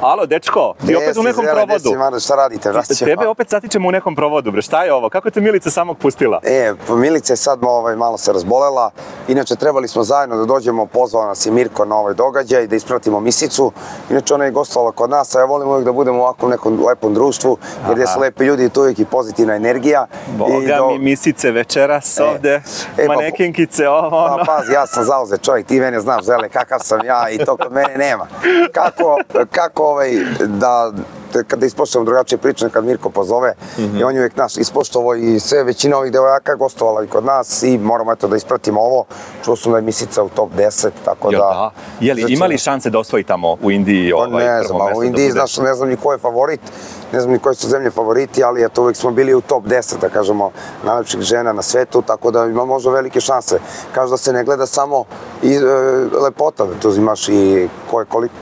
Alo, dečko, ti opet u nekom provodu. Šta radite, braćo? Tebe opet satičemo u nekom provodu, bre, šta je ovo? Kako te Milica samog pustila? Milica je sad malo se razbolela. Inače, trebali smo zajedno da dođemo, pozvala nas je Mirko na ovaj događaj, da ispratimo Misicu. Inače, ona je gostovala kod nas, a ja volim uvijek da budemo ovako u nekom lepom društvu, jer gde su lepi ljudi i tu uvijek i pozitivna energija. Boga mi Misice večeras ovde, manekenkice, ovo ono. Pazi, ja sam zauzet čovjek, ti mene znaš, Zele, kakav sam ja i to kod mene nema. Kako kada ispoštujemo drugačije priče, kad Mirko pozove, i on je uvijek nas ispoštovao i sve, većina ovih devojaka gostovala i kod nas i moramo eto da ispratimo ovo. Čuo sam da je Misica u top 10, tako da... Jeli, imali šanse da osvoji tamo u Indiji prvo mesto? Ne znam, u Indiji, znaš, ne znam ni ko je favorit, ne znam ni koje su zemlje favoriti, ali eto uvijek smo bili u top 10, da kažemo, najlepših žena na svetu, tako da ima možda velike šanse. Kažu da se ne gleda samo lepota, da tu imaš i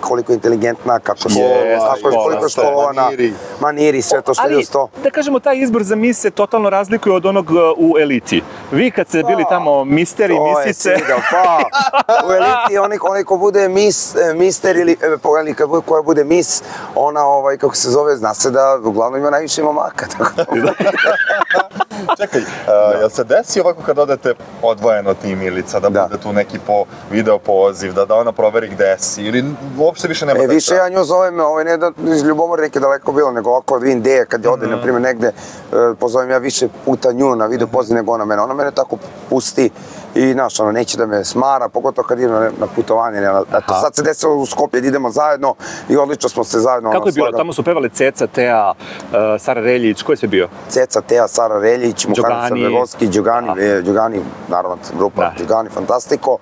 koliko je inteligentna, koliko je školovana, maniri, sve to što je uz to. Ali, da kažemo, taj izbor za mis se totalno razlikuje od onog u eliti. Vi kad ste bili tamo misteri, misice... U eliti, oni ko bude mister ili koja bude mis, ona, kako se zove, zna se da uglavnom ima najviše momaka. Čekaj, jel se desi ovako kad odete odvojeno ti Milica, da bude tu neki video poziv, da ona proveri gde si, ili uopšte više nema tako? Više ja nju zovem, ne da iz ljubomore neke daleko bilo, nego ovako od Vindeje, kad ode, na primjer, negde, pozovem ja više puta nju na video poziv nego ona mene. Ona mene tako pusti i, znaš, ona neće da me smara, pogotovo kad idem na putovanje. Sad se desilo u Skopje da idemo zajedno i odlično smo se zajedno... Kako je bilo? Tamo su pevale Ceca, Tea, Sara Reljić, ko je sve bio? Ceca, Tea, Sara Reljić, Mukana Crnogorski, Đugani, naravno, grupa Đugani, Fantastiko.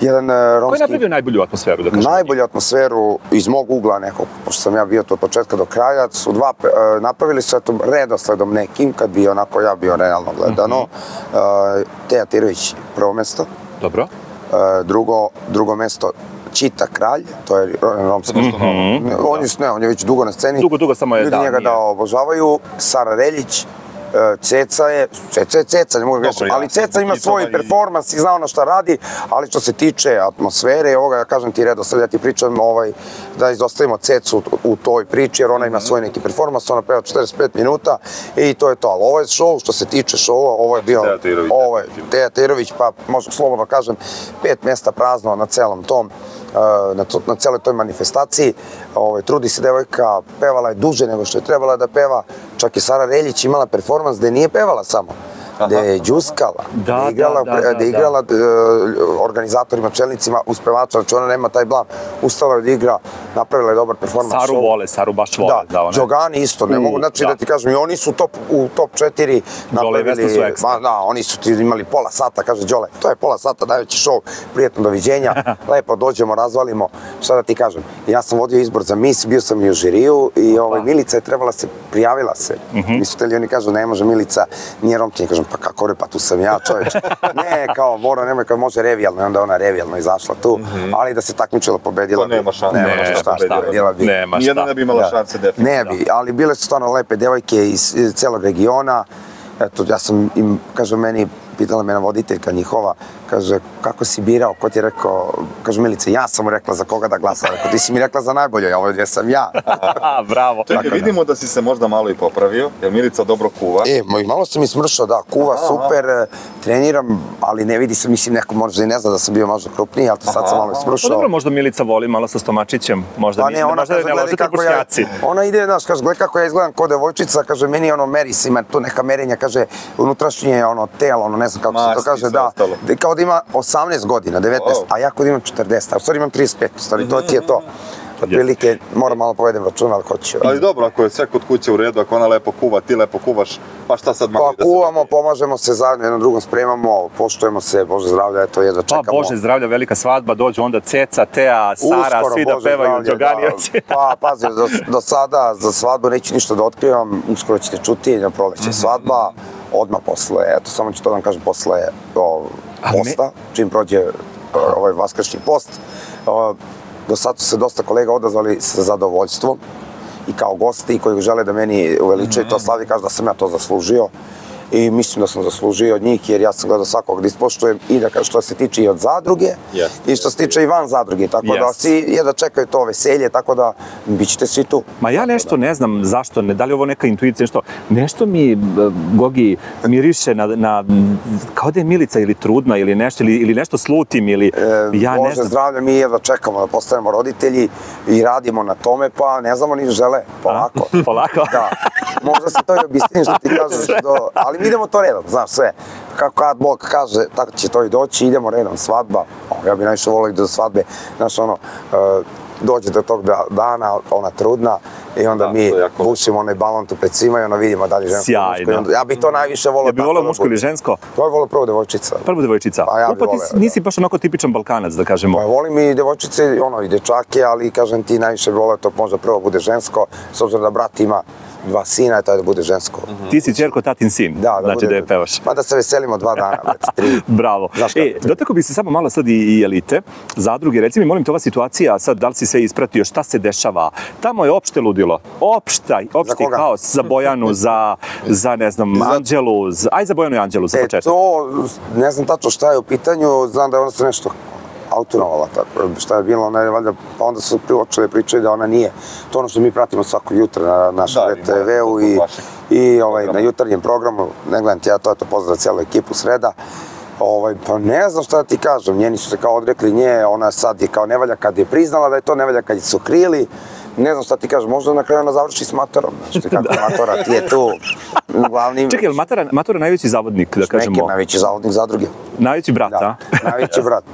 Ko je napravio najbolju atmosferu, da kažem? Najbolju atmosferu iz mog ugla nekog, pošto sam ja bio to od početka do kraja, su dva, napravili su eto redosledom nekim, kad bi onako ja bio realno gledano. Teja Tirović, prvo mesto. Dobro. Drugo mesto, Čita Kralj, to je romski. On je već dugo na sceni. Dugo samo je, ljudi njega da obožavaju. Sara Reljić, Ceca je Ceca, ne mogu gledati, ali Ceca ima svoj performans i zna ono šta radi, ali što se tiče atmosfere, ovoga, ja kažem ti redosled, ja ti pričam da izostavimo Cecu u toj priči, jer ona ima svoj neki performans, ona peva 45 minuta i to je to, ali ovo je show, što se tiče showa, ovo je bio, Teja Tirović, pa možda slobodno kažem, 5 mjesta prazno na celom tom, na celoj toj manifestaciji. Trudi se devojka, pevala je duže nego što je trebala da peva, čak i Sara Reljić imala performans gde nije pevala samo, gde je džuskala, gde je igrala organizatorima, čelnicima, uspevača, znači ona nema taj blam, ustala je da igra, napravila je dobar performans. Saru baš vole. Da, Đogani isto, ne mogu, znači da ti kažem, i oni su u top 4 napravili, da, oni su imali pola sata, kaže Đole, to je pola sata, najveći show, prijetno doviđenja, lepo dođemo, razvalimo, šta da ti kažem, ja sam vodio izbor za mis, bio sam i u žiriju i Milica je trebala se, prijavila se, mislite oni kažu, ne može Milica, nije Romkinja, kažem, pa kako pa tu sam ja čovječ, ne, kao Boro, nemoj kad može revijalno, i onda ona revijalno izašla tu, ali da se takmičila, pobedila bi. Nema šanse. Nijedna ne bi imala šanse definitivno. Ne bi, ali bile su stvarno lepe devojke iz celog regiona, eto, ja sam im, kaže meni, pitala mena voditeljka njihova, kaže, kako si birao, ko ti je rekao, kaže Milica, ja sam mu rekla za koga da glasa, rekao, ti si mi rekla za najbolje, ovo gdje sam ja. Bravo. Čekaj, vidimo da si se možda malo i popravio, jer Milica dobro kuva. Malo sam i smršao, da, kuva super, treniram, ali ne vidi se, mislim, neko možda i ne zna da sam bio možda krupniji, ali sad sam malo i smršao. Dobro, možda Milica voli malo sa stomačićem, možda ne ložete brusnjaci. Ona ide, znaš, kaže, gledaj kako ja izgledam ko devojčica, kaže, meni meri se, ima tu neka merenja, kaže, unutrašnje telo, ne znam kako se to kaže, da, kao da ima 18 godina, 19, a ja kod imam 40, a u stvari imam 35, u stvari to ti je to. Otprilike, moram malo povedem računa, ali hoću. Ali dobro, ako je sve kod kuće u redu, ako ona lepo kuva, ti lepo kuvaš, pa šta sad malo da se... Pa kuvamo, pomažemo se zajedno, jednom drugom spremamo, poštujemo se, Bože zdravlja, eto jedva čekamo. Pa Bože zdravlja, velika svadba, dođu onda Ceca, Tea, Sara, svi da pevaju Đoganioci. Pa, pazi, do sada za svadbu neću ništa da otkrivam, uskoro ćete čuti, na proleće svadba, odmah posle, eto, samo ću to da vam kažem, posle posta, čim prođe ovaj vaskršnji post. Do sad su se dosta kolega odazvali sa zadovoljstvom i kao gosti koji žele da meni uveličaju to slavi, kažu da sam ja to zaslužio. i mislim da sam zaslužio od njih jer ja sam gledao svakog da ispoštujem i da što se tiče i od zadruge i što se tiče i van zadruge, tako da svi jedva čekaju to veselje, tako da bit ćete svi tu. Ma ja nešto ne znam zašto, da li je ovo neka intuicija, nešto mi, Gogi, miriše kao da je Milica ili trudna ili nešto slutim ili ja ne znam. Bože zdravlja, mi jedva čekamo da postanemo roditelji i radimo na tome, pa ne znamo ni žele, polako. Polako? Da, možda se to i obistini što ti kažeš, ali mi idemo to redom, znaš sve. Kako kad Bog kaže, tako će to i doći, idemo redom, svadba. Ja bih najviše volio do svadbe, znaš ono, dođe do tog dana, ona trudna, i onda mi bušimo onaj balon tu pred svima i onda vidimo da li je žensko. Sjajno. Ja bih to najviše volio. Ja bih volio muško ili žensko? To je volio prvo devojčica. Prvo devojčica? Pa ja bih volio. Ti nisi baš onako tipičan Balkanac, da kažemo. Pa volim i devojčice, i dečake, ali kažem ti najviše bi volio to možda prvo bude žensko, s obzirom da brat ima 2 sina, taj da bude žensko. Ti si ćerko, tatin sin, znači da je pevaš. Pa da se veselimo 2 dana, 3. Bravo. Dotakao bi se samo malo sad i elite, zadruge. Reci mi, molim te, ova situacija, sad da li si sve ispratio, šta se dešava? Tamo je opšte ludilo. Opšti haos za Bojanu, za ne znam, Anđelu. Aj za Bojanu i Anđelu, za početak. To, ne znam tačno šta je u pitanju, znam da je ona se nešto autonovala, tako, šta je bilo, pa onda su počeli pričaju da ona nije. To ono što mi pratimo svako jutro na našem RTV-u i na jutarnjem programu, ne gledam ti ja to pozdrav cijelu ekipu Sreda. Pa ne znam šta da ti kažem, njeni su se kao odrekli nje, ona sad je kao nevalja kad je priznala da je to nevalja kad su krili. Ne znam šta ti kažem, možda na kraju ona završi s Matorom, znaš ti kako Matora ti je tu glavni... Čekaj, je li Matora najveći zavodnik, da kažemo? Neki najveći zavodnik zadruge. Najveći brat, a? Najveći brat.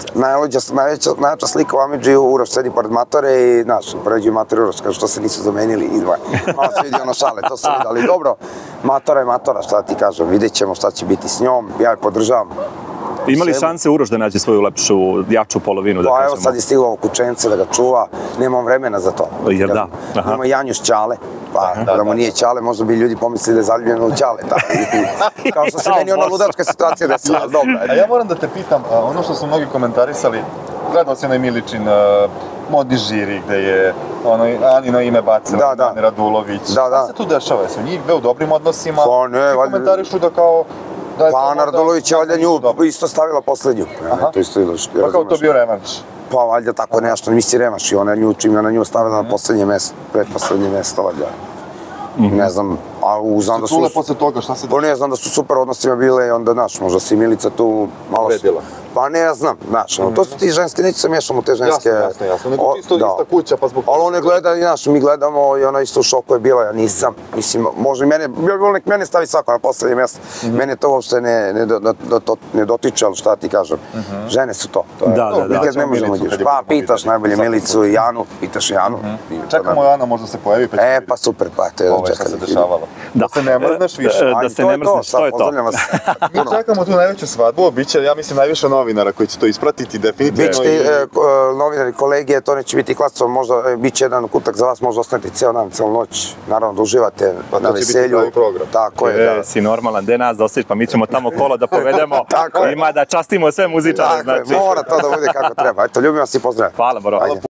Najjača slika u Amidžiju, Uroš sedi pored Matore i, znaš, poređuju Mator i Uroš, kaže što se nisu zamenili i dvoje. Malo se vidi ono šale, to se vidi, ali dobro, Matora je Matora, šta ti kažem, vidjet ćemo šta će biti s njom, ja je podržavam. Ima li šanse Uroš da nađe svoju lepšu, jaču polovinu, da kažemo? Pa evo sad je stiglo ovo kućence da ga čuva, nemam vremena za to. Jer da. Ima Janjuš Ćale, pa da mu nije Ćale, možda bi ljudi pomislili da je zaljubljeno u Ćale. Kao što se meni ona ludačka situacija desila, dobro. A ja moram da te pitam, ono što su mnogi komentarisali, gledao si onaj Miličin modni žiri gde je Anino ime bacila, Ani Radulović. Šta se tu dešava? Su njih dve u dobrim odnosima? Ti komentarišu da kao... Pa Ana Radulović je valjda nju isto stavila poslednju. Pa kao to bio revanš? Pa valjda tako nešto, misli revanš i ona nju stavila na poslednje mesto, pretposlednje mesto valjda. Ne znam, a znam da su... Čule posle toga, šta se dešava? Ne znam da su super odnosima bile i onda, znaš, možda si Milica tu malo... Predila. Pa ne, ja znam, znaš, to su ti ženske, neću se miješam u te ženske... Jasno, nego čisto ista kuća, pa zbog... Ali one gleda, znaš, mi gledamo i ona isto u šoku je bila, ja nisam, mislim, može i mene, nek mene stavi svako na poslednje mjesto, mene to uopšte ne dotiče, ali šta ti kažem, žene su to. Da. Nikad ne možemo ići, pa pitaš najbolje Milicu i Janu, pitaš Janu. Čekamo Jana, možda se pojavi, pa super, pa to je ovo šta se dešavalo. Da se ne mrzneš više. Da se ne mrzneš, to je to. Mi čekamo tu najveću svadbu, biće, ja mislim, najviše novinara koji će to ispratiti, definitivno. Biće novinari, kolege, to neće biti klasno, možda biće jedan kutak za vas, možda ostanete cijel dan, cijelu noć, naravno da uživate na veselju. Tako je, da. Si normalan, gde nas da ostaviš, pa mi ćemo tamo kola da povedemo, ima da častimo sve muzičare. Tako je, mora to da bude kako treba. Eto, ljubim vas i pozdravim. Hvala, bro.